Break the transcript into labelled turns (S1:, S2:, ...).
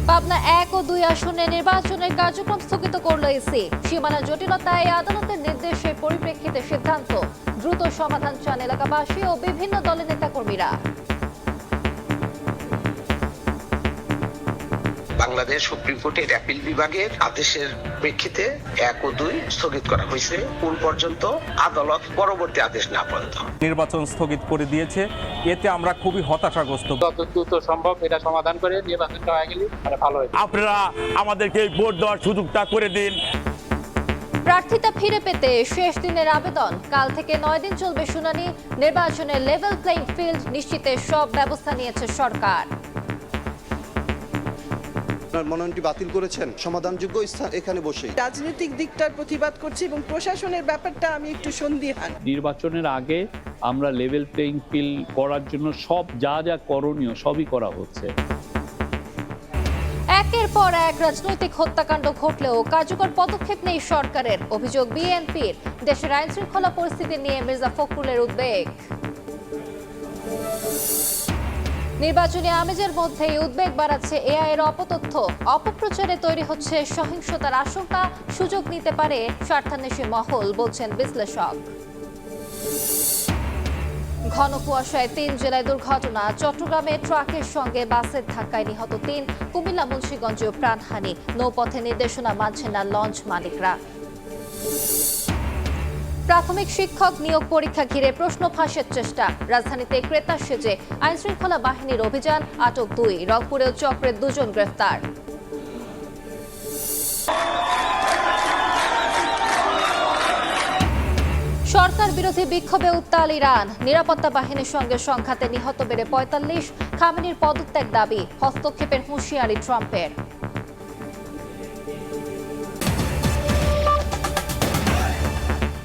S1: পাবনা 1 ও 2 আসনে নির্বাচনের কার্যক্রম স্থগিত করল ইসি। সীমানা জটিলতায় আদালতের নির্দেশের পরিপ্রেক্ষিতে সিদ্ধান্ত, দ্রুত সমাধান চান এলাকাবাসী ও বিভিন্ন দলের নেতাকর্মীরা।
S2: বাংলাদেশ সুপ্রিম কোর্টের অ্যাপিল বিভাগের আদেশের প্রেক্ষিতে 1 ও 2 স্থগিত করা হয়েছে কোন পর্যন্ত আদালত পরবর্তী আদেশ না পর্যন্ত।
S3: নির্বাচন স্থগিত করে দিয়েছে, এতে আমরা খুবই হতাশাগ্রস্ত।
S4: যত দ্রুত সম্ভব এটা সমাধান করে নির্বাচনটা হয়ে গেলে ভালো হয়।
S5: আপনারা আমাদেরকে ভোট দেওয়ার সুযোগটা করে দিন।
S1: প্রার্থিতা ফিরে পেতে শেষ দিনের আবেদন, কাল থেকে 9 দিন চলবে শুনানি। নির্বাচনের লেভেল প্লেইং ফিল্ড নিশ্চিতে সব ব্যবস্থা নিয়েছে সরকার।
S6: মনোনয়নটি বাতিল করেছেন, সমাধানযোগ্য স্থান এখানে বসেই।
S7: রাজনৈতিক দিকটার প্রতিবাদ করছি এবং প্রশাসনের ব্যাপারটা আমি একটু সন্দিহান।
S8: নির্বাচনের আগে আমরা লেভেল প্লেইং ফিল্ড করার জন্য সব যা যা করণীয় সবই করা হচ্ছে।
S1: একের পর এক রাজনৈতিক হত্যাকাণ্ড ঘটলেও কার্যকর পদক্ষেপ নেই সরকারের, অভিযোগ বিএনপির। দেশের আইন শৃঙ্খলা পরিস্থিতি নিয়ে মির্জা ফখরুলের উদ্বেগ। নির্বাচনী আমেজের মধ্যেই উদ্বেগ বাড়াচ্ছে এআই এর অপতথ্য। অপপ্রচারে তৈরি হচ্ছে সহিংসতার আশঙ্কা, সুযোগ নিতে পারে স্বার্থান্বেষী মহল, বলছেন বিশ্লেষক। ঘন কুয়াশায় 3 জেলায় দুর্ঘটনা, চট্টগ্রামে ট্রাকের সঙ্গে বাসের ধাক্কায় নিহত 3, কুমিল্লা মুন্সিগঞ্জেও প্রাণহানি। নৌপথে নির্দেশনা মানছেন না লঞ্চ মালিকরা। প্রাথমিক শিক্ষক নিয়োগ পরীক্ষা ঘিরে প্রশ্ন ফাঁসের চেষ্টা, রাজধানীতে ক্রেতা সেজে আইনশৃঙ্খলা বাহিনীর অভিযান, আটক 2। রংপুরেও চক্রের 2 জন গ্রেফতার। সরকার বিরোধী বিক্ষোভে উত্তাল ইরান, নিরাপত্তা বাহিনীর সঙ্গে সংঘাতে নিহত বেড়ে 45। খামেনির পদত্যাগ দাবি, হস্তক্ষেপের হুঁশিয়ারি ট্রাম্পের।